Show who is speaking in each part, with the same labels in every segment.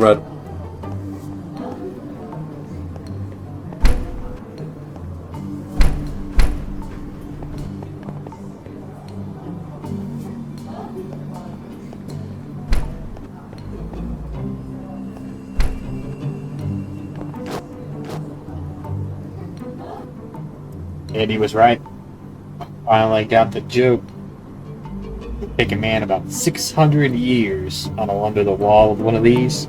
Speaker 1: red.
Speaker 2: Eddie was right. Finally got the joke. It'd take a man about 600 years on a under the wall with one of these.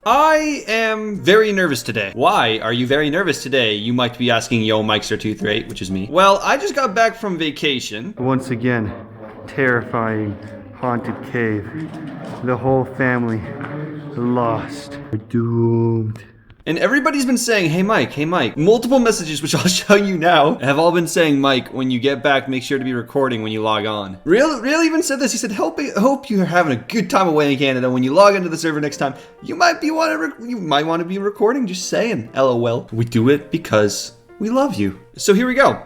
Speaker 3: I am very nervous today. Why are you very nervous today? You might be asking, yo, Mikester238, which is me. Well, I just got back from vacation.
Speaker 4: Once again, terrifying haunted cave. The whole family lost. We're doomed.
Speaker 3: And everybody's been saying, hey Mike. Multiple messages, which I'll show you now, have all been saying, Mike, when you get back, make sure to be recording when you log on. Real even said this. He said, hope you're having a good time away in Canada. When you log into the server next time, you might want to be recording. Just saying, LOL. We do it because we love you. So here we go.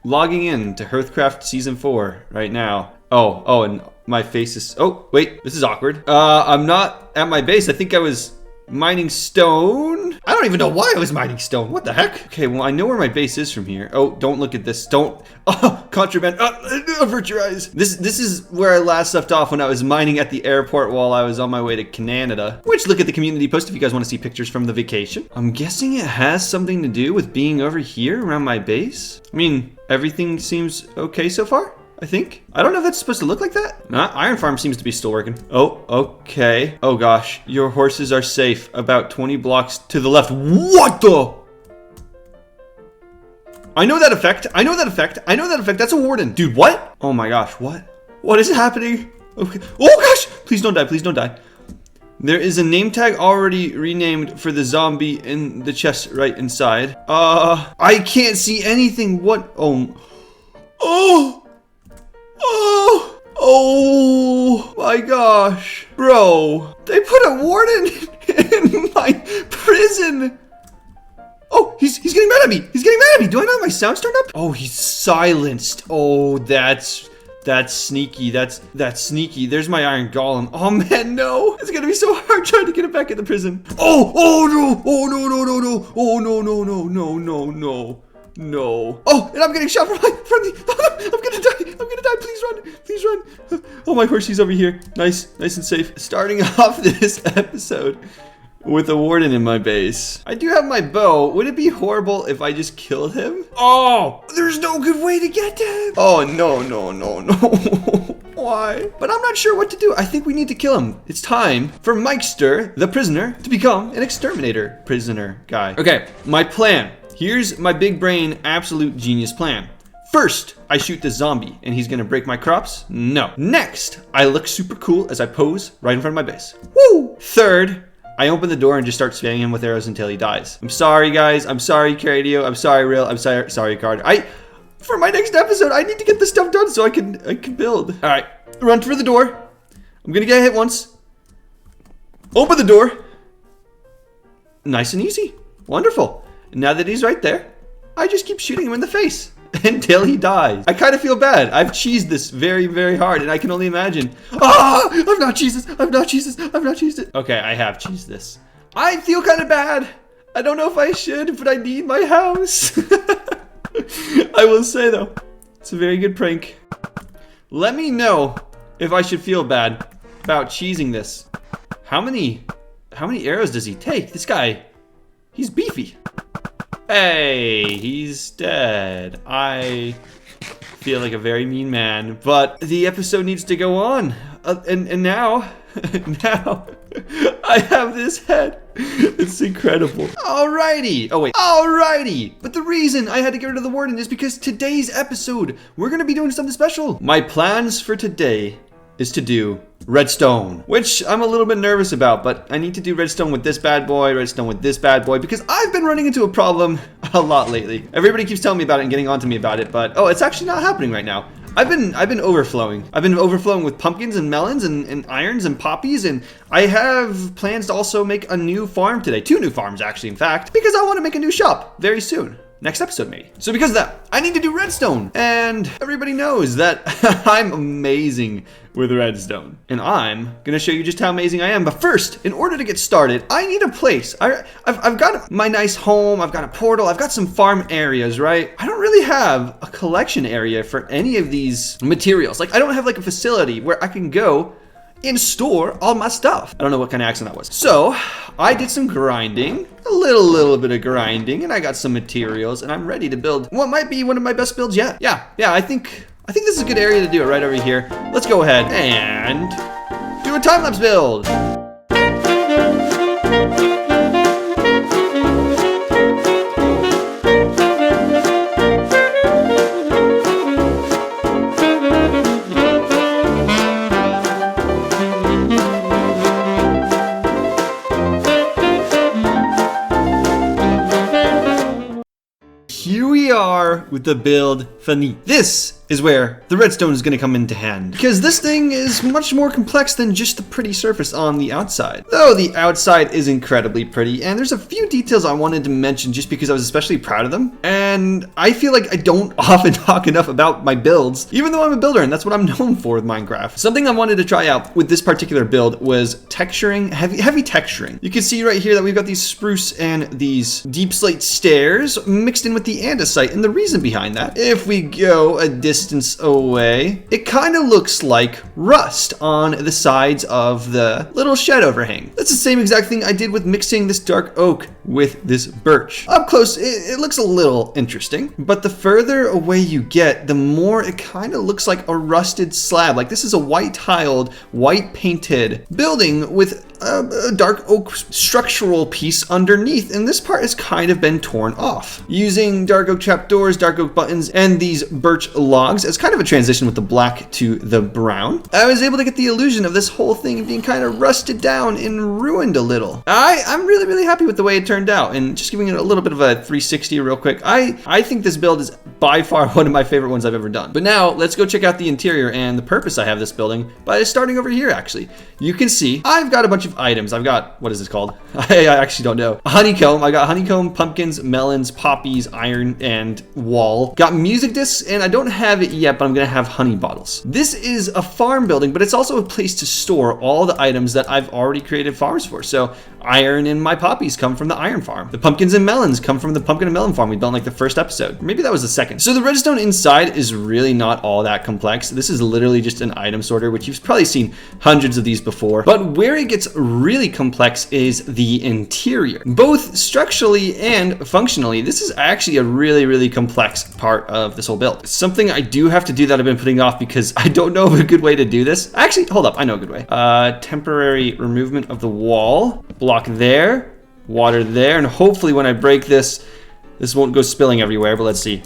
Speaker 3: Logging in to HearthCraft Season 4 right now. Oh, and my face is, oh, wait, this is awkward. I'm not at my base. I think I was mining stone. I don't even know why I was mining stone. What the heck? Okay, well, I know where my base is from here. Oh, don't look at this. Don't. Oh, contraband. Avert your eyes. This is where I last left off when I was mining at the airport while I was on my way to Canada. Which, look at the community post if you guys want to see pictures from the vacation. I'm guessing it has something to do with being over here around my base. I mean, everything seems okay so far. I think. I don't know if that's supposed to look like that. Nah, Iron Farm seems to be still working. Oh, okay. Oh gosh, your horses are safe about 20 blocks to the left. What the? I know that effect. That's a warden. Dude, what? Oh my gosh, what? What is happening? Okay. Oh gosh, please don't die. There is a name tag already renamed for the zombie in the chest right inside. I can't see anything. What? Oh my gosh. Bro, they put a warden in my prison. Oh, he's getting mad at me. Do I not have my sounds turned up? Oh, he's silenced. Oh, that's sneaky. That's sneaky. There's my iron golem. Oh man, no. It's gonna be so hard trying to get it back in the prison. Oh no. No. Oh, and I'm getting shot from the. I'm gonna die. Please run. Oh, my horsey's over here. Nice and safe. Starting off this episode with a warden in my base. I do have my bow. Would it be horrible if I just killed him? Oh, there's no good way to get to him. Oh, no. Why? But I'm not sure what to do. I think we need to kill him. It's time for Mikester, the prisoner, to become an exterminator prisoner guy. Okay, my plan. Here's my big brain, absolute genius plan. First, I shoot this zombie, and he's gonna break my crops? No. Next, I look super cool as I pose right in front of my base. Woo! Third, I open the door and just start spamming him with arrows until he dies. I'm sorry, guys. I'm sorry, Caradio. I'm sorry, Real. I'm sorry, Card. For my next episode, I need to get this stuff done so I can build. All right, run through the door. I'm gonna get hit once. Open the door. Nice and easy. Wonderful. Now that he's right there, I just keep shooting him in the face until he dies. I kind of feel bad. I've cheesed this very, very hard, and I can only imagine. I've not cheesed it. Okay, I have cheesed this. I feel kind of bad. I don't know if I should, but I need my house. I will say, though, it's a very good prank. Let me know if I should feel bad about cheesing this. How many arrows does he take? This guy, he's beefy. Hey, he's dead. I feel like a very mean man, but the episode needs to go on. And now I have this head. It's incredible. Alrighty. But the reason I had to get rid of the warden is because today's episode, we're gonna be doing something special. My plans for today is to do redstone, which I'm a little bit nervous about, but I need to do redstone with this bad boy, because I've been running into a problem a lot lately. Everybody keeps telling me about it and getting on to me about it, but it's actually not happening right now. I've been overflowing. I've been overflowing with pumpkins and melons and irons and poppies, and I have plans to also make a new farm today. 2 new farms, actually, in fact, because I want to make a new shop very soon. next episode maybe. So because of that, I need to do redstone. And everybody knows that I'm amazing with redstone. And I'm gonna show you just how amazing I am. But first, in order to get started, I need a place. I've got my nice home, I've got a portal, I've got some farm areas, right? I don't really have a collection area for any of these materials. Like I don't have like a facility where I can go and store all my stuff. I don't know what kind of accent that was. So I did some grinding, a little bit of grinding, and I got some materials, and I'm ready to build what might be one of my best builds yet. Yeah, I think this is a good area to do it right over here. Let's go ahead and do a time-lapse build. Here we are with the build finite. This is where the redstone is going to come into hand, because this thing is much more complex than just the pretty surface on the outside. Though the outside is incredibly pretty, and there's a few details I wanted to mention just because I was especially proud of them, and I feel like I don't often talk enough about my builds, even though I'm a builder and that's what I'm known for with Minecraft. Something I wanted to try out with this particular build was texturing, heavy texturing. You can see right here that we've got these spruce and these deep slate stairs mixed in with the andesite, and the reason behind that, if we go a distance away, it kind of looks like rust on the sides of the little shed overhang. That's the same exact thing I did with mixing this dark oak with this birch. Up close, it looks a little interesting, but the further away you get, the more it kind of looks like a rusted slab. Like this is a white tiled, white painted building with a dark oak structural piece underneath, and this part has kind of been torn off. Using dark oak trapdoors, dark oak buttons, and these birch logs as kind of a transition with the black to the brown, I was able to get the illusion of this whole thing being kind of rusted down and ruined a little. I'm really happy with the way it turned out, and just giving it a little bit of a 360 real quick, I think this build is by far one of my favorite ones I've ever done. But now let's go check out the interior and the purpose I have this building by starting over here. Actually, you can see I've got a bunch of items. I've got, what is this called? I actually don't know. A honeycomb. I got honeycomb, pumpkins, melons, poppies, iron, and wall. Got music discs, and I don't have it yet, but I'm gonna have honey bottles. This is a farm building, but it's also a place to store all the items that I've already created farms for. So iron and my poppies come from the iron farm. The pumpkins and melons come from the pumpkin and melon farm we built in like the first episode. Maybe that was the second. So the redstone inside is really not all that complex. This is literally just an item sorter, which you've probably seen hundreds of these before. But where it gets really complex is the interior. Both structurally and functionally, this is actually a really complex part of this whole build. It's something I do have to do that I've been putting off because I don't know of a good way to do this. Actually, hold up, I know a good way. Temporary removement of the wall. Block there, water there, and hopefully when I break this, this won't go spilling everywhere, but let's see.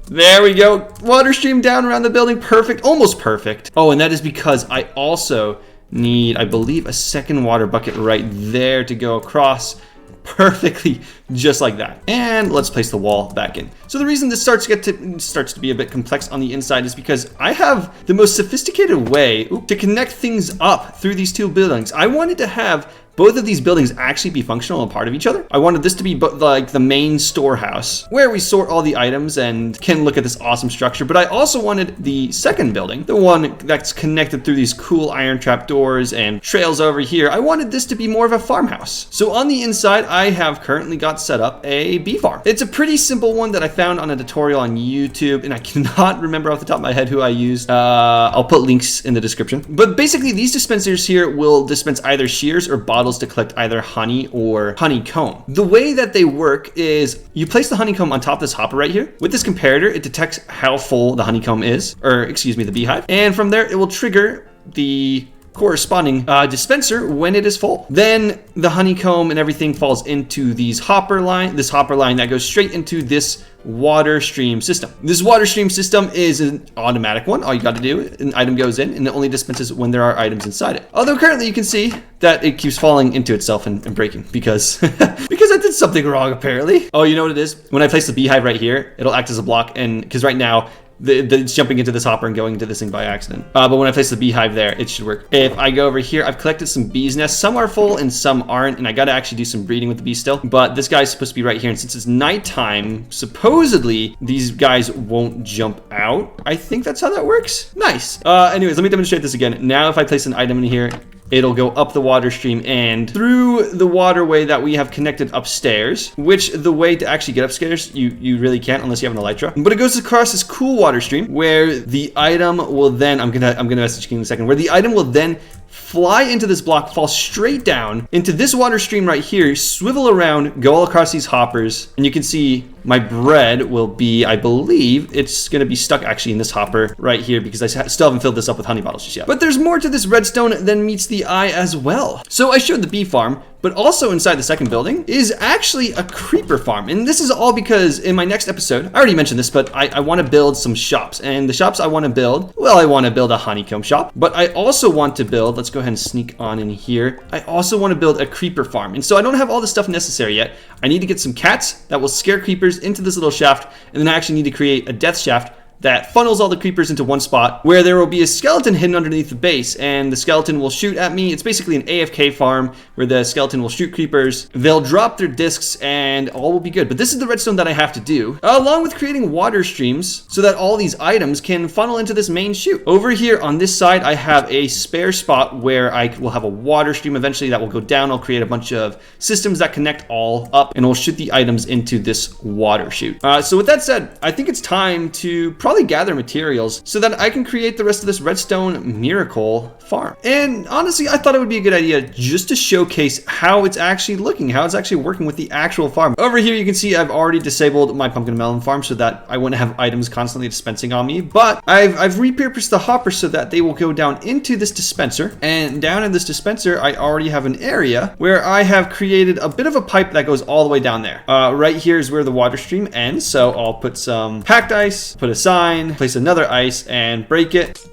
Speaker 3: There we go. Water stream down around the building. Perfect. Almost perfect. Oh, and that is because I also need, I believe, a second water bucket right there to go across perfectly, just like that. And let's place the wall back in. So the reason this starts to be a bit complex on the inside is because I have the most sophisticated way to connect things up through these two buildings. I wanted to have both of these buildings actually be functional and part of each other. I wanted this to be like the main storehouse where we sort all the items and can look at this awesome structure. But I also wanted the second building, the one that's connected through these cool iron trapdoors and trails over here. I wanted this to be more of a farmhouse. So on the inside, I have currently got set up a bee farm. It's a pretty simple one that I found on a tutorial on YouTube, and I cannot remember off the top of my head who I used. I'll put links in the description. But basically, these dispensers here will dispense either shears or bottles to collect either honey or honeycomb. The way that they work is you place the honeycomb on top of this hopper right here. With this comparator, it detects how full the honeycomb is, or excuse me, the beehive. And from there, it will trigger the corresponding dispenser when it is full. Then the honeycomb and everything falls into this hopper line that goes straight into this water stream system. This water stream system is an automatic one. All you got to do, an item goes in and it only dispenses when there are items inside it. Although currently you can see that it keeps falling into itself and breaking because because I did something wrong apparently. Oh, you know what it is? When I place the beehive right here, it'll act as a block, and because right now it's jumping into this hopper and going into this thing by accident. But when I place the beehive there, it should work. If I go over here, I've collected some bees nests. Some are full and some aren't, and I gotta actually do some breeding with the bees still. But this guy's supposed to be right here, and since it's nighttime, supposedly these guys won't jump out. I think that's how that works. Nice. Anyways, let me demonstrate this again. Now, if I place an item in here, it'll go up the water stream and through the waterway that we have connected upstairs, which the way to actually get upstairs, you really can't unless you have an elytra. But it goes across this cool water stream where the item will then, I'm gonna message you in a second, where the item will then fly into this block, fall straight down into this water stream right here, swivel around, go all across these hoppers, and you can see my bread will be, I believe, it's going to be stuck actually in this hopper right here because I still haven't filled this up with honey bottles just yet. But there's more to this redstone than meets the eye as well. So I showed the bee farm, but also inside the second building is actually a creeper farm. And this is all because in my next episode, I already mentioned this, but I want to build some shops. And the shops I want to build, well, I want to build a honeycomb shop, but I also want to build, let's go ahead and sneak on in here. I also want to build a creeper farm. And so I don't have all the stuff necessary yet. I need to get some cats that will scare creepers into this little shaft. And then I actually need to create a death shaft that funnels all the creepers into one spot where there will be a skeleton hidden underneath the base, and the skeleton will shoot at me. It's basically an AFK farm where the skeleton will shoot creepers. They'll drop their discs and all will be good. But this is the redstone that I have to do, along with creating water streams so that all these items can funnel into this main chute. Over here on this side, I have a spare spot where I will have a water stream eventually that will go down. I'll create a bunch of systems that connect all up, and we'll shoot the items into this water chute. So with that said, I think it's time to probably gather materials so that I can create the rest of this redstone miracle farm. And honestly, I thought it would be a good idea just to showcase how it's actually looking, how it's actually working with the actual farm. Over here, you can see I've already disabled my pumpkin melon farm so that I wouldn't have items constantly dispensing on me, but I've repurposed the hopper so that they will go down into this dispenser, and down in this dispenser, I already have an area where I have created a bit of a pipe that goes all the way down there. Right here is where the water stream ends, so I'll put some packed ice, put a sign, place another ice, and break it.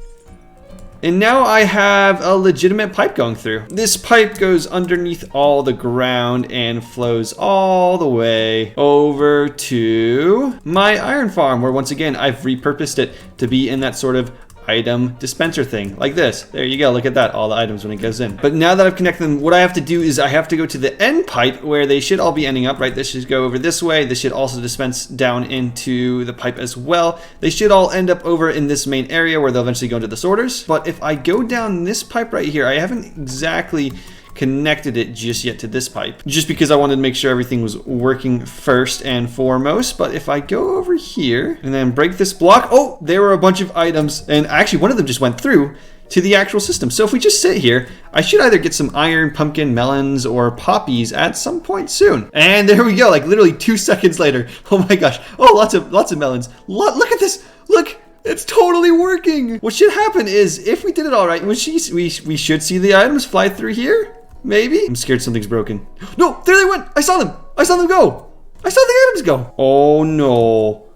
Speaker 3: And now I have a legitimate pipe going through. This pipe goes underneath all the ground and flows all the way over to my iron farm, where once again, I've repurposed it to be in that sort of item dispenser thing like this. There you go. Look at that. All the items when it goes in. But now that I've connected them, what I have to do is I have to go to the end pipe where they should all be ending up, right? This should go over this way. This should also dispense down into the pipe as well. They should all end up over in this main area where they'll eventually go into the sorters. But if I go down this pipe right here, I haven't exactly connected it just yet to this pipe, just because I wanted to make sure everything was working first and foremost. But if I go over here and then break this block, oh, there were a bunch of items, and actually one of them just went through to the actual system. So if we just sit here, I should either get some iron, pumpkin, melons, or poppies at some point soon. And there we go, like literally 2 seconds later. Oh my gosh. Oh, lots of melons. Look at this. Look. It's totally working. What should happen is if we did it all right, we should see the items fly through here. Maybe. I'm scared something's broken. No, there they went. I saw them. I saw them go. I saw the items go. Oh no.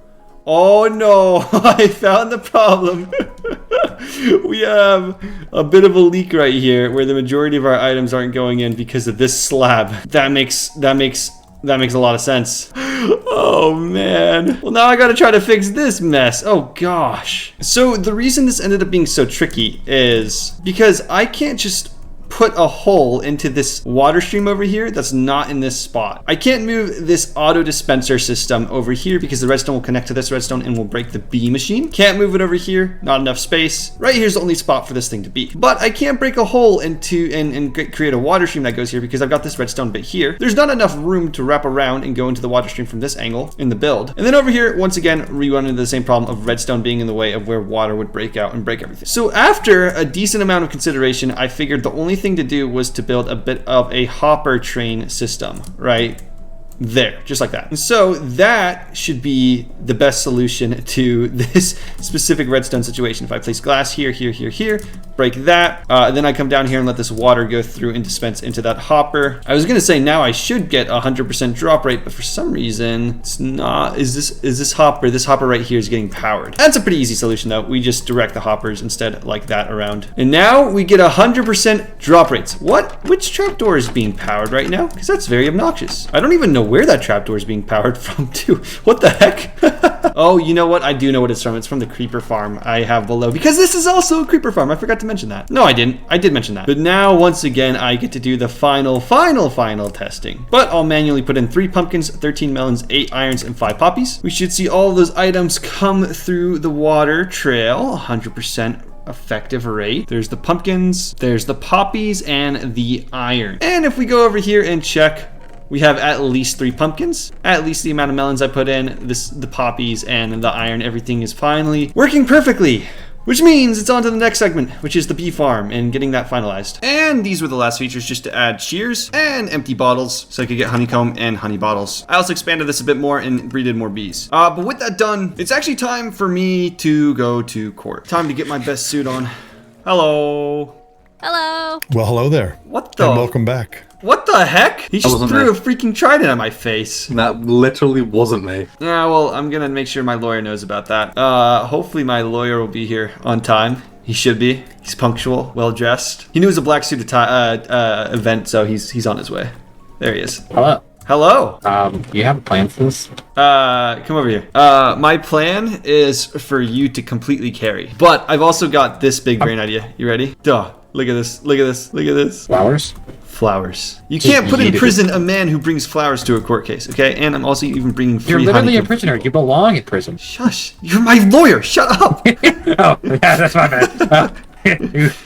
Speaker 3: Oh no. I found the problem. We have a bit of a leak right here where the majority of our items aren't going in because of this slab. That makes a lot of sense. Oh man. Well, now I gotta try to fix this mess. Oh gosh. So the reason this ended up being so tricky is because I can't just put a hole into this water stream over here that's not in this spot. I can't move this auto dispenser system over here because the redstone will connect to this redstone and will break the bee machine. Can't move it over here, not enough space. Right here's the only spot for this thing to be. But I can't break a hole into and create a water stream that goes here because I've got this redstone bit here. There's not enough room to wrap around and go into the water stream from this angle in the build. And then over here, once again, we run into the same problem of redstone being in the way of where water would break out and break everything. So after a decent amount of consideration, I figured the only thing to do was to build a bit of a hopper train system right there, just like that. And so that should be the best solution to this specific redstone situation. If I place glass here, break that, then I come down here and let this water go through and dispense into that hopper. I was gonna say now I should get 100% drop rate, but for some reason it's not. Is this hopper right here is getting powered? That's a pretty easy solution though. We just direct the hoppers instead like that around. And now we get 100% drop rates. Which trapdoor is being powered right now? Because that's very obnoxious. I don't even know where that trapdoor is being powered from, too. What the heck? Oh, you know what? I do know what it's from. It's from the creeper farm I have below. Because this is also a creeper farm. I forgot to mention that. No, I didn't. I did mention that. But now, once again, I get to do the final testing. But I'll manually put in 3 pumpkins, 13 melons, 8 irons, and 5 poppies. We should see all of those items come through the water trail, 100% effective rate. There's the pumpkins, there's the poppies, and the iron. And if we go over here and check, we have at least 3 pumpkins, at least the amount of melons I put in, the poppies, and the iron. Everything is finally working perfectly. Which means it's on to the next segment, which is the bee farm and getting that finalized. And these were the last features, just to add shears and empty bottles so I could get honeycomb and honey bottles. I also expanded this a bit more and breeded more bees. But with that done, it's actually time for me to go to court. Time to get my best suit on. Hello.
Speaker 1: Hello.
Speaker 5: Well, hello there.
Speaker 3: What the?
Speaker 5: And welcome back.
Speaker 3: What the heck? He just
Speaker 6: wasn't
Speaker 3: threw
Speaker 6: me.
Speaker 3: a freaking trident at my face.
Speaker 6: That literally wasn't me.
Speaker 3: Yeah, well, I'm gonna make sure my lawyer knows about that. Hopefully my lawyer will be here on time. He should be. He's punctual, well dressed. He knew it was a black suit event, so he's on his way. There he is.
Speaker 2: Hello.
Speaker 3: Hello.
Speaker 2: You have a plan for this?
Speaker 3: Come over here. My plan is for you to completely carry, but I've also got this big brain idea. You ready? Duh. Look at this. Look at this. Look at this.
Speaker 2: Flowers?
Speaker 3: Flowers. You can't put in prison a man who brings flowers to a court case, okay? And I'm also even bringing free
Speaker 2: You're literally a
Speaker 3: honeycomb.
Speaker 2: prisoner. You belong in prison.
Speaker 3: Shush. You're my lawyer. Shut up.
Speaker 2: Oh, yeah, that's my bad.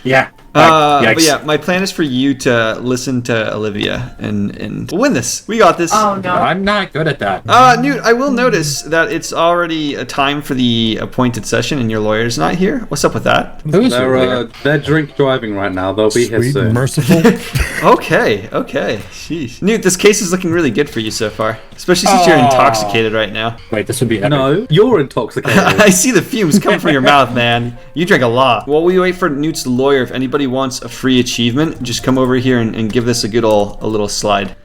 Speaker 2: Yeah.
Speaker 3: But yeah, my plan is for you to listen to Olivia and we'll win this. We got this.
Speaker 1: Oh no.
Speaker 2: I'm not good at that.
Speaker 3: Newt, I will notice that it's already a time for the appointed session and your lawyer's not here. What's up with that?
Speaker 2: Who's there?
Speaker 6: They're drink driving right now. They'll be here
Speaker 5: Sweet,
Speaker 6: soon.
Speaker 5: merciful.
Speaker 3: Okay. Sheesh. Newt, this case is looking really good for you so far. Especially since you're intoxicated right now.
Speaker 2: Wait, this would be epic.
Speaker 6: No, you're intoxicated.
Speaker 3: I see the fumes coming from your mouth, man. You drank a lot. While we wait for Newt's lawyer, if anybody wants a free achievement, just come over here and give this a little slide.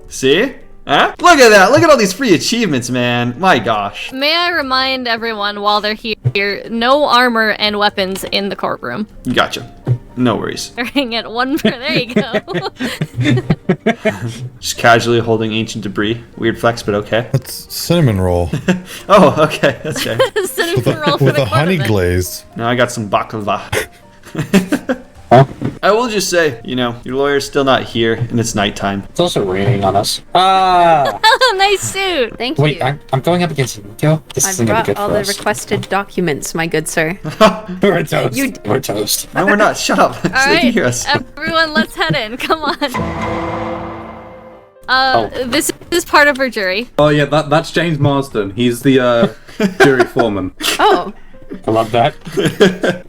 Speaker 3: See? Huh? Look at that. Look at all these free achievements, man. My gosh.
Speaker 1: May I remind everyone while they're here, no armor and weapons in the courtroom.
Speaker 3: Gotcha. No worries.
Speaker 1: Staring at one. There you go.
Speaker 3: Just casually holding ancient debris. Weird flex, but okay.
Speaker 5: That's cinnamon roll
Speaker 3: Oh, okay. That's okay.
Speaker 1: Cinnamon roll for
Speaker 5: with
Speaker 1: the
Speaker 5: a honey
Speaker 1: court event.
Speaker 5: glaze.
Speaker 3: Now I got some baklava.
Speaker 2: Huh?
Speaker 3: I will just say, your lawyer's still not here, and it's nighttime.
Speaker 2: It's also raining on us. Ah!
Speaker 1: Nice suit.
Speaker 7: Thank
Speaker 2: Wait,
Speaker 7: you.
Speaker 2: I'm going up against Nico. This
Speaker 7: I've
Speaker 2: isn't gonna be
Speaker 7: brought
Speaker 2: good
Speaker 7: all
Speaker 2: for
Speaker 7: the
Speaker 2: us.
Speaker 7: requested documents, my good sir.
Speaker 2: We're toast.
Speaker 7: You-
Speaker 2: We're toast.
Speaker 3: No, we're not. Shut up. So
Speaker 1: All
Speaker 3: they can
Speaker 1: right,
Speaker 3: hear us.
Speaker 1: everyone, let's head in. Come on.
Speaker 2: Oh.
Speaker 1: This is part of our jury.
Speaker 6: Oh yeah, that's James Marsden. He's the jury foreman.
Speaker 7: Oh,
Speaker 2: I love that.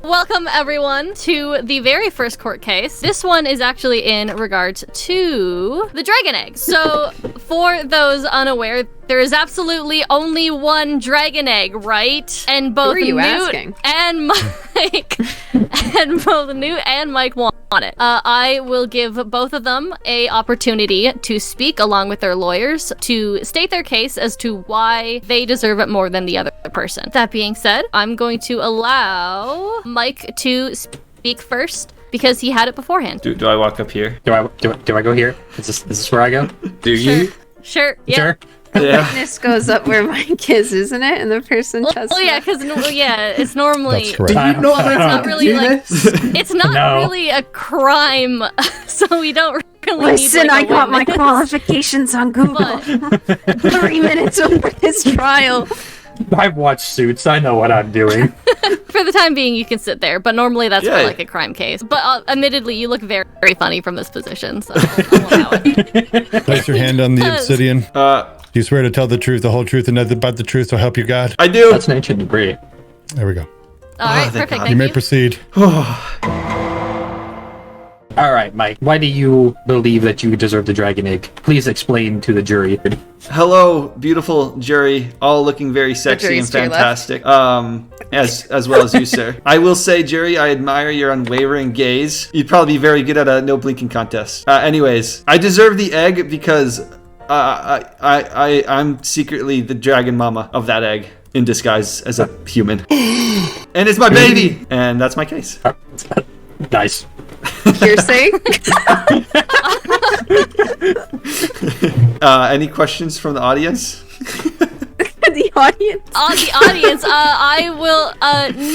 Speaker 1: Welcome everyone to the very first court case. This one is actually in regards to the dragon egg. So for those unaware, there is absolutely only one dragon egg, right? And both
Speaker 7: Who are you
Speaker 1: Newt
Speaker 7: asking?
Speaker 1: and Mike and both Newt and Mike want it. I will give both of them a opportunity to speak along with their lawyers to state their case as to why they deserve it more than the other person. That being said, I'm going to allow Mike to speak first because he had it beforehand.
Speaker 3: Do I walk up here?
Speaker 2: Do I go here? Is this where I go?
Speaker 6: Do you?
Speaker 1: Sure. Yeah.
Speaker 2: Sure.
Speaker 3: Yeah.
Speaker 7: witness goes up where Mike is, isn't it? And the person
Speaker 1: Well,
Speaker 7: testifies.
Speaker 1: yeah, because it's normally
Speaker 5: That's correct.
Speaker 2: I don't
Speaker 6: not
Speaker 2: know.
Speaker 6: know how
Speaker 1: not
Speaker 6: to
Speaker 1: really
Speaker 6: do
Speaker 1: like
Speaker 6: this?
Speaker 1: it's not
Speaker 2: No.
Speaker 1: really a crime, so we don't really
Speaker 7: Listen,
Speaker 1: need
Speaker 7: I
Speaker 1: like, a
Speaker 7: got my
Speaker 1: witness.
Speaker 7: qualifications on Google.
Speaker 1: But
Speaker 7: 3 minutes over this trial.
Speaker 2: I've watched Suits. I know what I'm doing.
Speaker 1: for the time being, you can sit there. But normally that's
Speaker 3: Yeah.
Speaker 1: for like a crime case. But admittedly, you look very, very funny from this position, so I'll allow it.
Speaker 5: Place your hand on the obsidian. Do you swear to tell the truth, the whole truth, and nothing but the truth, so help you God?
Speaker 3: I do.
Speaker 2: That's an ancient debris.
Speaker 5: There we go.
Speaker 1: All right,
Speaker 3: thank
Speaker 1: perfect.
Speaker 3: God.
Speaker 1: Thank
Speaker 5: You may
Speaker 1: you.
Speaker 5: proceed.
Speaker 2: All right, Mike. Why do you believe that you deserve the dragon egg? Please explain to the jury.
Speaker 3: Hello, beautiful jury, all looking very sexy and
Speaker 7: jury's to your left.
Speaker 3: fantastic. As well as you, sir. I will say, jury, I admire your unwavering gaze. You'd probably be very good at a no blinking contest. Anyways, I deserve the egg because I'm secretly the dragon mama of that egg in disguise as a human, and it's my baby, and that's my case.
Speaker 2: Nice.
Speaker 7: Hearsay?
Speaker 3: Any questions from the audience?
Speaker 7: The audience?
Speaker 1: The audience, I will,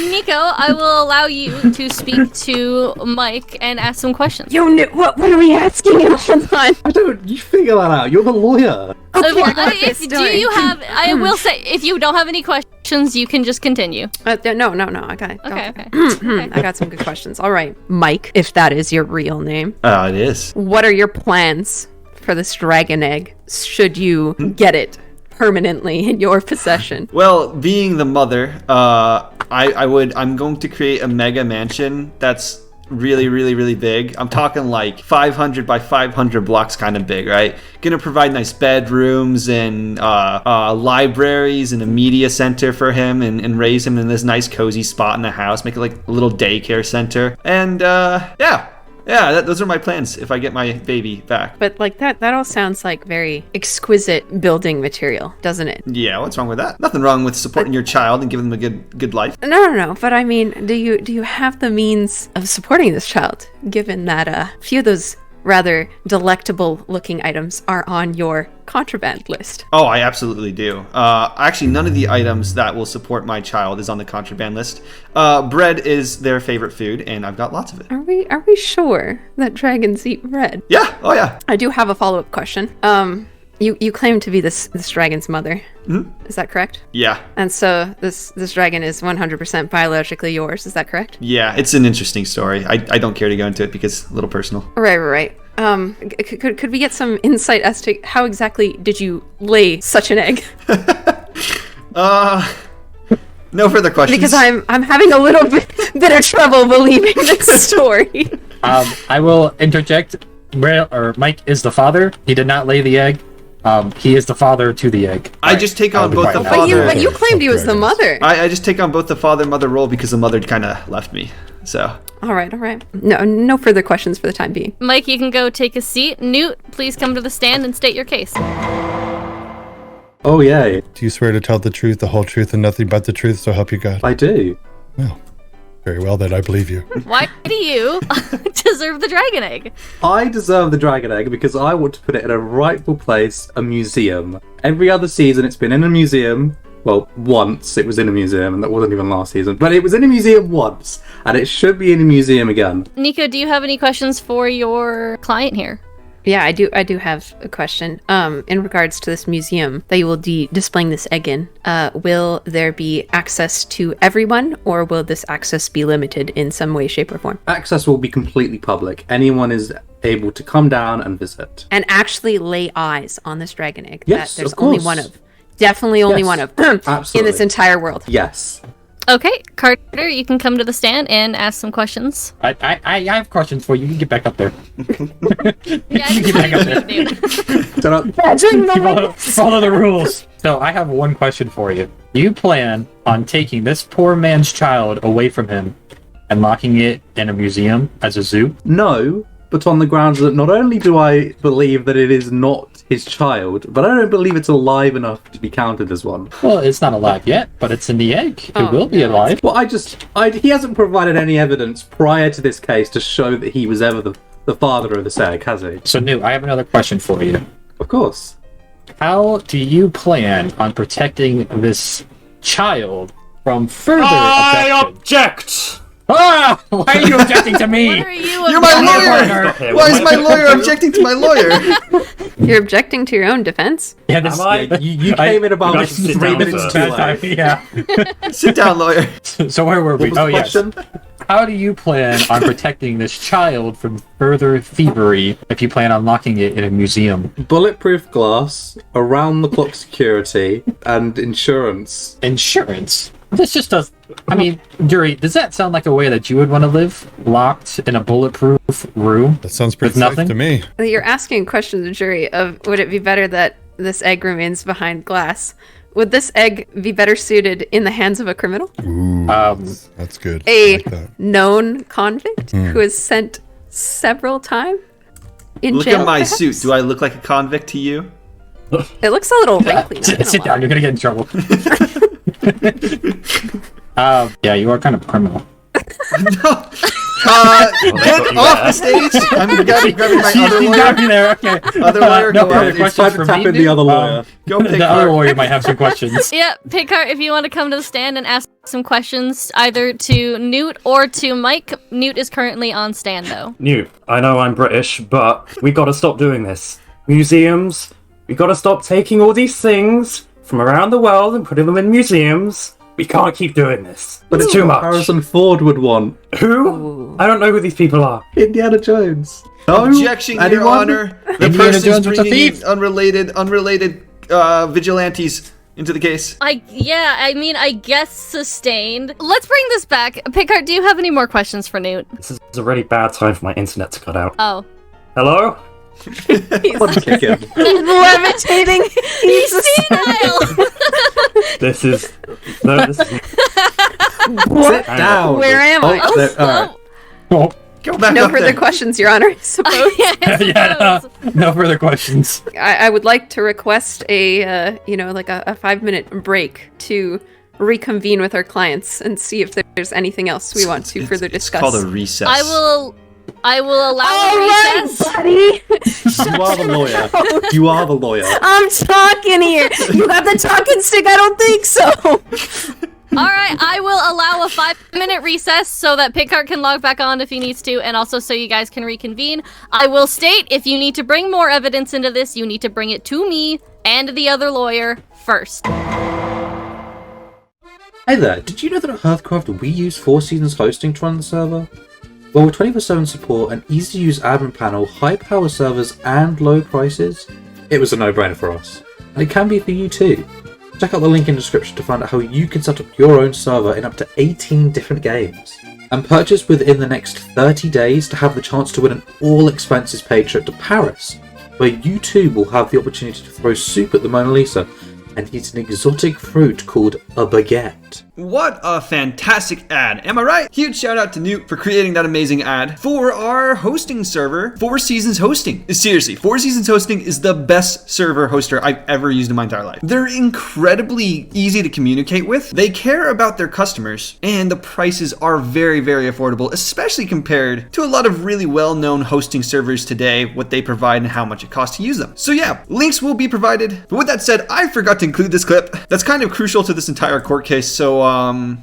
Speaker 1: Nico, I will allow you to speak to Mike and ask some questions.
Speaker 7: Yo, what are we asking him? Hold on.
Speaker 6: I don't. You figure that out. You're the lawyer.
Speaker 7: Okay, I got
Speaker 1: If
Speaker 7: this
Speaker 1: do
Speaker 7: story.
Speaker 1: you have? I will say, if you don't have any questions, you can just continue.
Speaker 7: No, I got it.
Speaker 1: Okay, okay.
Speaker 7: I got some good questions. All right, Mike, if that is your real name,
Speaker 3: It is.
Speaker 7: what are your plans for this dragon egg? Should you get it permanently in your possession?
Speaker 3: Well, being the mother, I'm going to create a mega mansion that's really, really, really big. I'm talking like 500 by 500 blocks kind of big, right? Gonna provide nice bedrooms and libraries and a media center for him and raise him in this nice cozy spot in the house, make it like a little daycare center. And those are my plans if I get my baby back.
Speaker 7: But like that all sounds like very exquisite building material, doesn't it?
Speaker 3: Yeah, what's wrong with that? Nothing wrong with supporting your child and giving them a good life.
Speaker 7: No. But I mean, do you have the means of supporting this child, given that a few of those rather delectable looking items are on your contraband list?
Speaker 3: Oh, I absolutely do. Actually, none of the items that will support my child is on the contraband list. Bread is their favorite food, and I've got lots of it.
Speaker 7: Are we sure that dragons eat bread?
Speaker 3: Yeah, oh yeah.
Speaker 7: I do have a follow-up question. You claim to be this dragon's mother.
Speaker 3: Mhm.
Speaker 7: Is that correct?
Speaker 3: Yeah.
Speaker 7: And so this dragon is 100% biologically yours. Is that correct?
Speaker 3: Yeah, it's an interesting story. I don't care to go into it because it's a little personal.
Speaker 7: Right. Could we get some insight as to how exactly did you lay such an egg?
Speaker 3: No further questions.
Speaker 7: Because I'm having a little bit of trouble believing this story.
Speaker 8: I will interject. Mike is the father. He did not lay the egg. He is the father to the egg.
Speaker 3: I just take on both the
Speaker 7: But
Speaker 3: father.
Speaker 7: you claimed he was the mother.
Speaker 3: I just take on both the father-mother role because the mother kind of left me. So.
Speaker 7: All right. No further questions for the time being.
Speaker 1: Mike, you can go take a seat. Newt, please come to the stand and state your case.
Speaker 6: Oh, yay.
Speaker 5: Do you swear to tell the truth, the whole truth, and nothing but the truth, so help you God?
Speaker 6: I do.
Speaker 5: Well, very well then, I believe you.
Speaker 1: Why do you deserve the dragon egg?
Speaker 6: I deserve the dragon egg because I want to put it in a rightful place, a museum. Every other season it's been in a museum. Well, once it was in a museum, and that wasn't even last season. But it was in a museum once, and it should be in a museum again.
Speaker 1: Nico, do you have any questions for your client here?
Speaker 7: Yeah, I do have a question. In regards to this museum that you will be displaying this egg in, will there be access to everyone, or will this access be limited in some way, shape, or form?
Speaker 6: Access will be completely public. Anyone is able to come down and visit.
Speaker 7: And actually lay eyes on this dragon egg
Speaker 6: Yes,
Speaker 7: that there's
Speaker 6: of
Speaker 7: only
Speaker 6: course.
Speaker 7: one of. Definitely only
Speaker 6: Yes,
Speaker 7: one of
Speaker 6: absolutely.
Speaker 7: in this entire world.
Speaker 6: Yes.
Speaker 1: Okay, Carter, you can come to the stand and ask some questions.
Speaker 8: I have questions for you. You can get back up there.
Speaker 1: Yeah,
Speaker 8: You get back up there. Follow the rules. So I have one question for you. Do you plan on taking this poor man's child away from him and locking it in a museum as a zoo?
Speaker 6: No, but on the grounds that not only do I believe that it is not his child, but I don't believe it's alive enough to be counted as one.
Speaker 8: Well, it's not alive yet, but it's in the egg. It will be alive.
Speaker 6: Well, he hasn't provided any evidence prior to this case to show that he was ever the father of this egg, has he?
Speaker 8: So, Newt, I have another question for you.
Speaker 6: Of course.
Speaker 8: How do you plan on protecting this child from further
Speaker 2: object!
Speaker 8: Ah! Why are you objecting to me?
Speaker 1: What are you
Speaker 3: You're my
Speaker 1: objecting
Speaker 3: lawyer!
Speaker 1: for?
Speaker 3: Why is my lawyer objecting to my lawyer?
Speaker 7: You're objecting to your own defense?
Speaker 8: Yeah, this,
Speaker 6: You came in about
Speaker 2: Guys, sit
Speaker 6: 3
Speaker 2: down,
Speaker 6: minutes
Speaker 2: sir.
Speaker 6: too late.
Speaker 8: Yeah.
Speaker 3: Sit down, lawyer.
Speaker 8: So where were we?
Speaker 6: What was the question?
Speaker 8: How do you plan on protecting this child from further thievery if you plan on locking it in a museum?
Speaker 6: Bulletproof glass, around-the-clock security, and insurance.
Speaker 8: Insurance? This just does... I mean, Jury, does that sound like a way that you would want to live? Locked in a bulletproof room?
Speaker 5: That sounds pretty
Speaker 8: With
Speaker 5: safe
Speaker 8: nothing?
Speaker 5: to me.
Speaker 7: You're asking questions of jury of would it be better that this egg remains behind glass? Would this egg be better suited in the hands of a criminal?
Speaker 5: Ooh,
Speaker 8: Um,
Speaker 5: that's good. I
Speaker 7: A
Speaker 5: like that.
Speaker 7: known convict who is sent several times in
Speaker 3: Look
Speaker 7: jail?
Speaker 3: at my
Speaker 7: perhaps?
Speaker 3: suit. Do I look like a convict to you?
Speaker 7: It looks a little wrinkly. not gonna
Speaker 8: Sit down,
Speaker 7: lie.
Speaker 8: you're gonna get in trouble. Yeah, you are kind of a criminal.
Speaker 3: No. Get off the stage! I'm grabbing my other
Speaker 8: You
Speaker 3: lawyer.
Speaker 8: got me there, okay.
Speaker 3: Other lawyer,
Speaker 8: no
Speaker 3: go
Speaker 8: further
Speaker 3: out.
Speaker 6: It's time
Speaker 8: questions
Speaker 6: to
Speaker 8: for
Speaker 6: tap
Speaker 8: me,
Speaker 6: in the
Speaker 8: dude?
Speaker 6: other lawyer.
Speaker 3: Go pick
Speaker 8: The other
Speaker 3: her.
Speaker 8: lawyer might have some questions.
Speaker 1: Yeah, Picard, if you want to come to the stand and ask some questions either to Newt or to Mike. Newt is currently on stand, though.
Speaker 9: Newt, I know I'm British, but we gotta stop doing this. Museums, we gotta stop taking all these things from around the world and putting them in museums. We can't keep doing this.
Speaker 6: But
Speaker 9: It's too much.
Speaker 6: Harrison Ford would want.
Speaker 9: Who? I don't know who these people are.
Speaker 6: Indiana Jones. No?
Speaker 3: Objection, Your
Speaker 6: Anyone?
Speaker 3: Honor. The
Speaker 8: Indiana
Speaker 3: person's
Speaker 8: Jones was a
Speaker 3: bringing
Speaker 8: thief.
Speaker 3: in unrelated vigilantes into the case.
Speaker 1: I guess sustained. Let's bring this back. Picard, do you have any more questions for Newt?
Speaker 9: This is a really bad time for my internet to cut out.
Speaker 1: Oh.
Speaker 9: Hello?
Speaker 6: What a chicken.
Speaker 7: He's levitating. He's
Speaker 1: senile!
Speaker 9: This is... No, this is...
Speaker 6: Sit down.
Speaker 7: Where am I?
Speaker 6: Oh, there- alright.
Speaker 8: Oh,
Speaker 3: Go back
Speaker 7: No
Speaker 3: up
Speaker 7: further
Speaker 3: there.
Speaker 7: questions, Your Honor. I suppose.
Speaker 8: yeah, no further questions.
Speaker 7: I would like to request a, a 5-minute break to reconvene with our clients and see if there's anything else we want to further discuss.
Speaker 3: It's called a recess.
Speaker 1: I will allow
Speaker 7: All
Speaker 1: a
Speaker 7: right,
Speaker 1: recess.
Speaker 7: buddy.
Speaker 6: You are the lawyer. You are the lawyer.
Speaker 7: I'm talking here. You have the talking stick. I don't think so.
Speaker 1: All right, I will allow a 5-minute recess so that Picard can log back on if he needs to, and also so you guys can reconvene. I will state, if you need to bring more evidence into this, you need to bring it to me and the other lawyer first.
Speaker 6: Hey there, did you know that at HearthCraft we use 4 Seasons hosting to run the server? Well, with 24/7 support, an easy-to-use admin panel, high-power servers, and low prices, it was a no-brainer for us. And it can be for you too. Check out the link in the description to find out how you can set up your own server in up to 18 different games. And purchase within the next 30 days to have the chance to win an all-expenses-paid trip to Paris, where you too will have the opportunity to throw soup at the Mona Lisa and eat an exotic fruit called a baguette.
Speaker 3: What a fantastic ad, am I right? Huge shout out to Newt for creating that amazing ad for our hosting server, 4 Seasons Hosting. Seriously, 4 Seasons Hosting is the best server hoster I've ever used in my entire life. They're incredibly easy to communicate with, they care about their customers, and the prices are very, very affordable, especially compared to a lot of really well-known hosting servers today, what they provide and how much it costs to use them. So yeah, links will be provided. But with that said, I forgot to include this clip. That's kind of crucial to this entire court case, so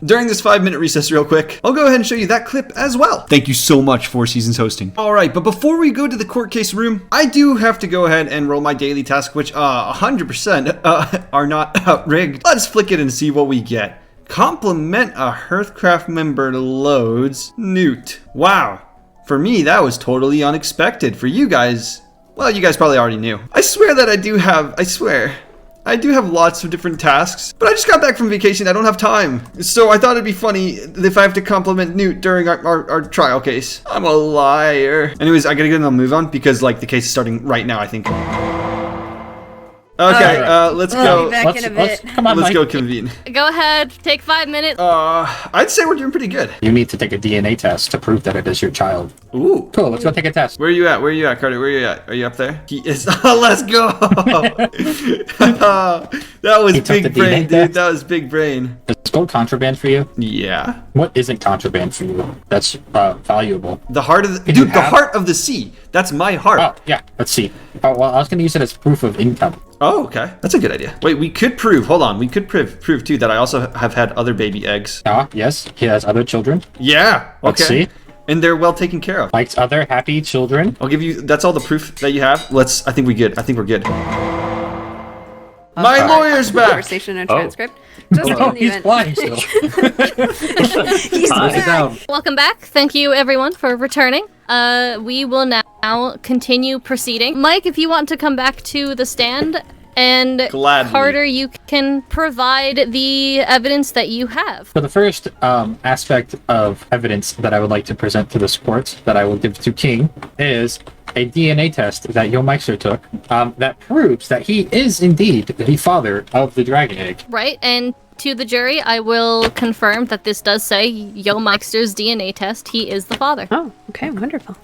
Speaker 3: during this 5-minute recess real quick, I'll go ahead and show you that clip as well. Thank you so much, 4 Seasons Hosting. Alright, but before we go to the court case room, I do have to go ahead and roll my daily task, which 100% are not rigged. Let's flick it and see what we get. Compliment a HearthCraft member loads Newt. Wow. For me, that was totally unexpected. For you guys, well, you guys probably already knew. I swear that I do have lots of different tasks, but I just got back from vacation. I don't have time. So I thought it'd be funny if I have to compliment Newt during our trial case. I'm a liar. Anyways, I gotta get on the move on because like the case is starting right now, I think. Okay, let's
Speaker 7: I'll
Speaker 3: go.
Speaker 7: be back in a bit.
Speaker 8: Come on,
Speaker 3: Let's
Speaker 8: Mike.
Speaker 3: go convene.
Speaker 1: Go ahead, take 5 minutes.
Speaker 3: I'd say we're doing pretty good.
Speaker 8: You need to take a DNA test to prove that it is your child.
Speaker 3: Ooh.
Speaker 8: Cool, let's go take a test.
Speaker 3: Where are you at? Where are you at, Carter? Where are you at? Are you up there? He is. Let's go. That was
Speaker 8: He took the
Speaker 3: big brain,
Speaker 8: DNA
Speaker 3: dude.
Speaker 8: test?
Speaker 3: That was big brain.
Speaker 8: Is gold contraband for you?
Speaker 3: Yeah.
Speaker 8: What isn't contraband for you? That's valuable.
Speaker 3: The heart of the
Speaker 8: Did you
Speaker 3: dude. The
Speaker 8: have-
Speaker 3: heart of the sea. That's my heart.
Speaker 8: Oh, yeah, let's see. Well, I was going to use it as proof of income.
Speaker 3: Oh, okay. That's a good idea. Wait, we could prove. Hold on. We could prove too that I also have had other baby eggs.
Speaker 8: Ah, yes, he has other children.
Speaker 3: Yeah. Okay.
Speaker 8: Let's see.
Speaker 3: And they're well taken care of.
Speaker 8: Mike's other happy children.
Speaker 3: I'll give you. That's all the proof that you have. I think we're good. I think we're good. My lawyer's back.
Speaker 7: Conversation and transcript. Just
Speaker 8: Oh,
Speaker 7: in the
Speaker 8: he's
Speaker 7: event.
Speaker 8: flying still.
Speaker 7: He's
Speaker 6: Sit
Speaker 7: back.
Speaker 6: down.
Speaker 1: Welcome back. Thank you, everyone, for returning. We will now continue proceeding. Mike, if you want to come back to the stand, and
Speaker 3: Gladly.
Speaker 1: Carter, you can provide the evidence that you have.
Speaker 8: So the first aspect of evidence that I would like to present to this court that I will give to King is a DNA test that Yo Meister took that proves that he is indeed the father of the dragon egg.
Speaker 1: Right, and to the jury, I will confirm that this does say Yo Meister's DNA test. He is the father.
Speaker 7: Oh, okay, wonderful.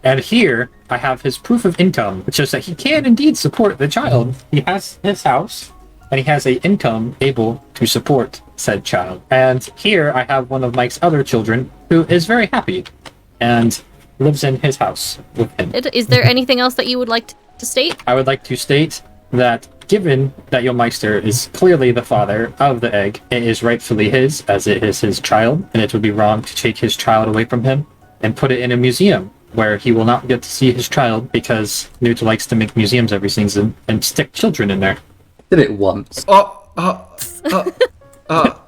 Speaker 8: And here I have his proof of income, which shows that he can indeed support the child. He has his house, and he has a income able to support said child. And here I have one of Mike's other children who is very happy and lives in his house with him.
Speaker 1: Is there anything else that you would like to state?
Speaker 8: I would like to state that given that Meister is clearly the father of the egg, it is rightfully his, as it is his child, and it would be wrong to take his child away from him and put it in a museum where he will not get to see his child because Newt likes to make museums every season and stick children in there.
Speaker 6: Did it once.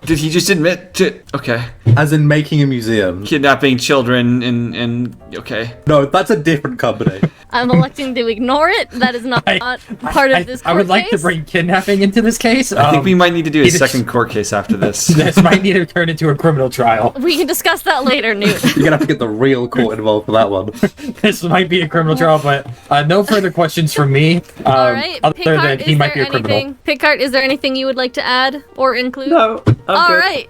Speaker 3: Did he just admit to... Okay.
Speaker 6: As in making a museum.
Speaker 3: Kidnapping children and... Okay.
Speaker 6: No, that's a different company.
Speaker 1: I'm electing to ignore it. That is not part of this court
Speaker 8: I would like to
Speaker 1: case.
Speaker 8: bring kidnapping into this case.
Speaker 3: I think we might need to do a second court case after this.
Speaker 8: This might need to turn into a criminal trial.
Speaker 1: We can discuss that later, Newt.
Speaker 6: You're gonna have to get the real court involved for that one.
Speaker 8: This might be a criminal trial, but no further questions from me.
Speaker 1: All right,
Speaker 8: Other
Speaker 1: Picard,
Speaker 8: than he might be a criminal.
Speaker 1: Picard, is there anything you would like to add or include?
Speaker 9: No, I'm
Speaker 1: All
Speaker 9: good.
Speaker 1: right.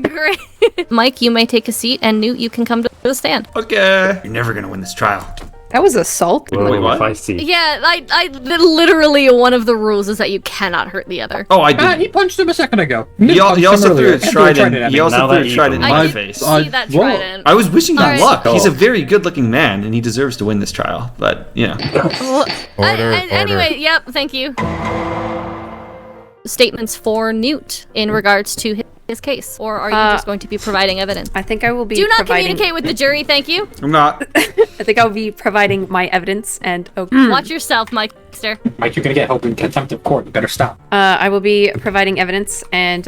Speaker 1: Great. Mike, you may take a seat, and Newt, you can come to the stand.
Speaker 3: Okay. You're never gonna win this trial.
Speaker 7: That was assault.
Speaker 3: Wait, what?
Speaker 9: Feisty.
Speaker 1: Yeah, I literally one of the rules is that you cannot hurt the other.
Speaker 3: Oh, I did.
Speaker 8: He punched him a second ago.
Speaker 3: He also threw a
Speaker 8: Punched him
Speaker 3: trident.
Speaker 8: earlier.
Speaker 3: He also
Speaker 9: Now
Speaker 3: threw
Speaker 9: that
Speaker 3: a
Speaker 9: you
Speaker 3: trident in
Speaker 9: can-
Speaker 3: my
Speaker 1: I
Speaker 3: face.
Speaker 1: see that
Speaker 6: what?
Speaker 1: trident.
Speaker 3: I was wishing him
Speaker 1: All right.
Speaker 3: luck. He's a very good-looking man, and he deserves to win this trial. But you know,
Speaker 1: Well,
Speaker 5: Order,
Speaker 1: anyway, yep, thank you. Statements for Newt in regards to his case, or are you just going to be providing evidence?
Speaker 7: I think I will be
Speaker 1: Do not
Speaker 7: providing...
Speaker 1: communicate with the jury, thank you.
Speaker 3: I'm not.
Speaker 7: I think I'll be providing my evidence and...
Speaker 1: Watch yourself, Meister.
Speaker 8: Mike, you're gonna get held in contempt of court. You better stop.
Speaker 7: I will be providing evidence and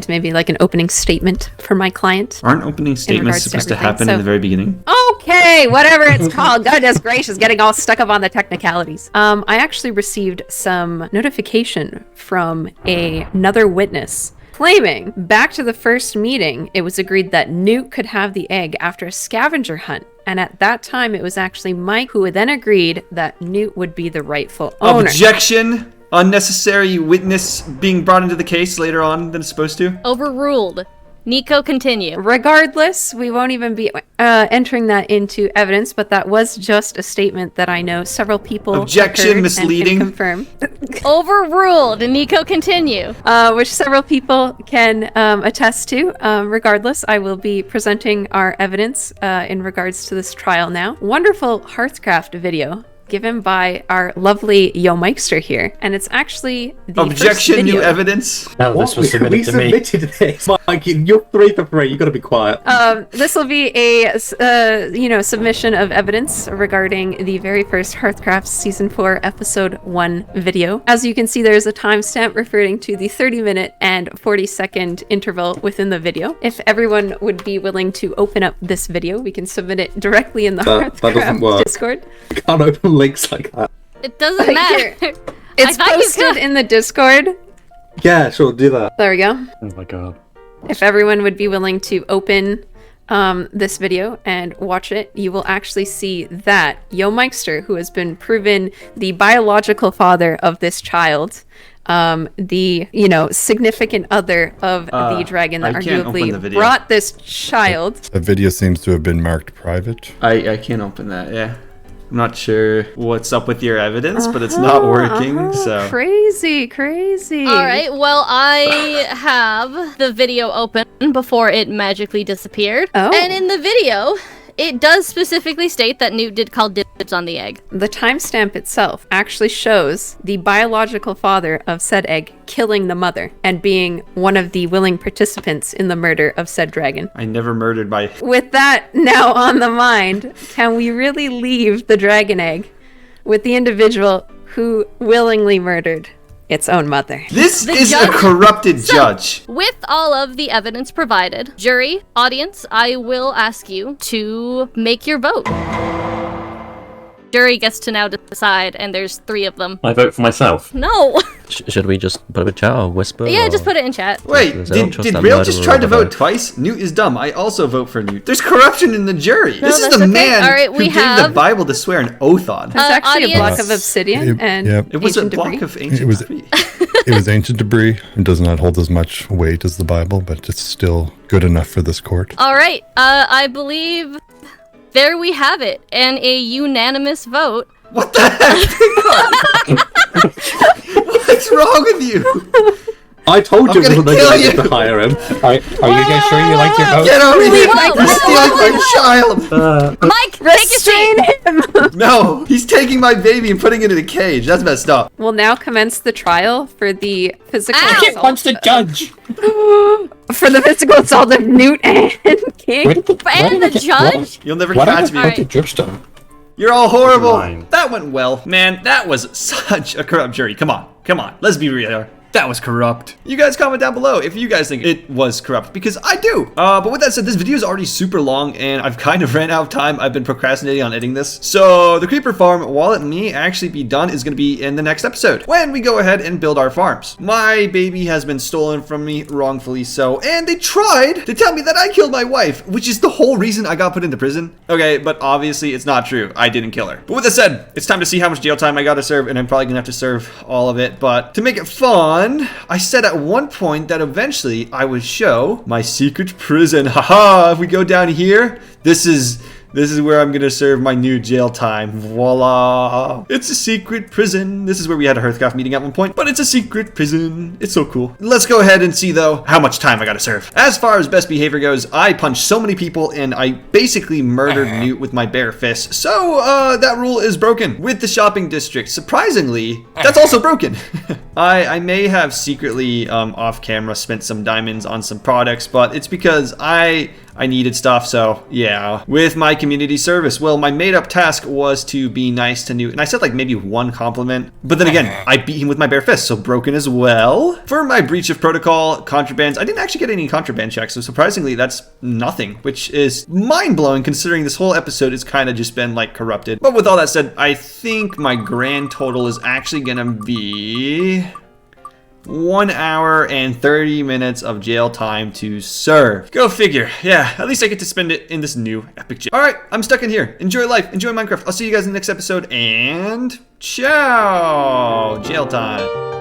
Speaker 7: maybe like an opening statement for my client.
Speaker 3: Aren't opening statements
Speaker 7: regards to
Speaker 3: supposed to
Speaker 7: everything,
Speaker 3: happen in
Speaker 7: so-
Speaker 3: the very beginning?
Speaker 7: Okay, whatever it's called. Goodness gracious, getting all stuck up on the technicalities. I actually received some notification from another witness claiming back to the first meeting, it was agreed that Newt could have the egg after a scavenger hunt. And at that time, it was actually Mike who then agreed that Newt would be the rightful owner.
Speaker 3: Objection! Unnecessary witness being brought into the case later on than it's supposed to?
Speaker 1: Overruled. Nico, continue.
Speaker 7: Regardless, we won't even be entering that into evidence, but that was just a statement that I know several people
Speaker 3: Objection,
Speaker 7: have heard
Speaker 3: misleading.
Speaker 7: and can confirm.
Speaker 1: Overruled. Nico, continue.
Speaker 7: Which several people can attest to. Regardless, I will be presenting our evidence in regards to this trial now. Wonderful HearthCraft video given by our lovely Meister here, and it's actually the first
Speaker 3: Objection,
Speaker 7: video.
Speaker 3: new evidence.
Speaker 8: No, this was submitted
Speaker 6: we
Speaker 8: to me.
Speaker 6: submitted this. Mike, you're 3 for 3. You gotta be quiet.
Speaker 7: This will be a submission of evidence regarding the very first HearthCraft Season 4 Episode 1 video. As you can see, there's a timestamp referring to the 30-minute and 40-second interval within the video. If everyone would be willing to open up this video, we can submit it directly in the
Speaker 6: That doesn't
Speaker 7: HearthCraft
Speaker 6: work.
Speaker 7: Discord.
Speaker 6: You can't open links like that.
Speaker 1: It doesn't matter.
Speaker 7: It's
Speaker 1: thought you
Speaker 7: posted
Speaker 1: could.
Speaker 7: in the Discord.
Speaker 6: Yeah, sure, do that.
Speaker 7: There we go.
Speaker 9: Oh my god.
Speaker 7: If everyone would be willing to open this video and watch it, you will actually see that Meister, who has been proven the biological father of this child, the significant other of the dragon that
Speaker 3: I can't open the
Speaker 7: arguably
Speaker 3: video.
Speaker 7: brought this child.
Speaker 5: The video seems to have been marked private.
Speaker 3: I can't open that, yeah. I'm not sure what's up with your evidence, but it's not working, so...
Speaker 7: Crazy.
Speaker 1: All right, well, I have the video open before it magically disappeared.
Speaker 7: Oh.
Speaker 1: And in the video, it does specifically state that Newt did call dibs on the egg.
Speaker 7: The timestamp itself actually shows the biological father of said egg killing the mother and being one of the willing participants in the murder of said dragon.
Speaker 3: I never murdered my...
Speaker 7: With that now on the mind, can we really leave the dragon egg with the individual who willingly murdered its own mother?
Speaker 3: This is
Speaker 1: judge-
Speaker 3: a corrupted judge.
Speaker 1: With all of the evidence provided, jury, audience, I will ask you to make your vote. Jury gets to now decide, and there's 3 of them.
Speaker 9: I vote for myself.
Speaker 1: No!
Speaker 10: Should we just put it in chat or whisper?
Speaker 1: Yeah,
Speaker 10: or...
Speaker 1: just put it in chat.
Speaker 3: Wait,
Speaker 10: Because I don't
Speaker 3: did
Speaker 10: trust that
Speaker 3: Rail
Speaker 10: murderer
Speaker 3: just try to
Speaker 10: over
Speaker 3: vote
Speaker 10: there.
Speaker 3: twice? Newt is dumb. I also vote for Newt. There's corruption in the jury. This is
Speaker 1: that's
Speaker 3: the
Speaker 1: okay.
Speaker 3: man
Speaker 1: All right,
Speaker 3: who
Speaker 1: we
Speaker 3: gave the
Speaker 1: have-
Speaker 3: Bible to swear an oath on.
Speaker 7: There's actually a block
Speaker 1: audience-
Speaker 7: of obsidian and
Speaker 5: Yep.
Speaker 3: It was a
Speaker 7: ancient
Speaker 3: block
Speaker 7: debris.
Speaker 3: of ancient
Speaker 5: It was-
Speaker 3: debris.
Speaker 5: It was ancient debris and does not hold as much weight as the Bible, but it's still good enough for this court.
Speaker 1: All right, I believe there we have it, and a unanimous vote.
Speaker 3: What the heck? What's wrong with you?
Speaker 6: I told you
Speaker 3: I'm
Speaker 6: it wasn't
Speaker 3: gonna
Speaker 6: a good
Speaker 3: kill
Speaker 6: idea
Speaker 3: you.
Speaker 6: to hire him.
Speaker 8: Are you guys sure you like your vote?
Speaker 3: Get over here!
Speaker 1: whoa,
Speaker 3: You're stealing my child!
Speaker 1: Mike, take a seat.
Speaker 7: Restrain him!
Speaker 3: No! He's taking my baby and putting it in a cage. That's messed up.
Speaker 7: We'll now commence the trial for the physical
Speaker 1: Ow.
Speaker 8: Can't punch the judge.
Speaker 7: for the physical assault of Newt and King.
Speaker 8: Where did the,
Speaker 1: And the judge?
Speaker 3: You'll never
Speaker 8: Why
Speaker 3: catch
Speaker 8: did
Speaker 3: me.
Speaker 8: I put the dripstone?
Speaker 3: You're all horrible.
Speaker 9: Fine.
Speaker 3: That went well. Man, that was such a corrupt jury. Come on. Come on. Let's be real here. That was corrupt. You guys comment down below if you guys think it was corrupt, because I do. But with that said, this video is already super long and I've kind of ran out of time. I've been procrastinating on editing this. So the creeper farm, while it may actually be done, is going to be in the next episode when we go ahead and build our farms. My baby has been stolen from me, wrongfully so, and they tried to tell me that I killed my wife, which is the whole reason I got put into prison. Okay, but obviously it's not true. I didn't kill her. But with that said, it's time to see how much jail time I got to serve, and I'm probably going to have to serve all of it. But to make it fun, I said at one point that eventually I would show my secret prison. Haha, if we go down here, this is where I'm gonna serve my new jail time. Voila. It's a secret prison. This is where we had a HearthCraft meeting at one point, but it's a secret prison. It's so cool. Let's go ahead and see though how much time I gotta serve. As far as best behavior goes, I punched so many people and I basically murdered Newt with my bare fist. So that rule is broken. With the shopping district, surprisingly, that's also broken. I may have secretly off camera spent some diamonds on some products, but it's because I needed stuff, so yeah. With my community service, well, my made up task was to be nice to Newt, and I said like maybe one compliment, but then again, I beat him with my bare fist, so broken as well. For my breach of protocol, contrabands, I didn't actually get any contraband checks, so surprisingly that's nothing, which is mind-blowing considering this whole episode has kind of just been like corrupted. But with all that said, I think my grand total is actually gonna be 1 hour and 30 minutes of jail time to serve. Go figure. Yeah, at least I get to spend it in this new epic jail. Alright, I'm stuck in here. Enjoy life. Enjoy Minecraft. I'll see you guys in the next episode, and ciao! Jail time.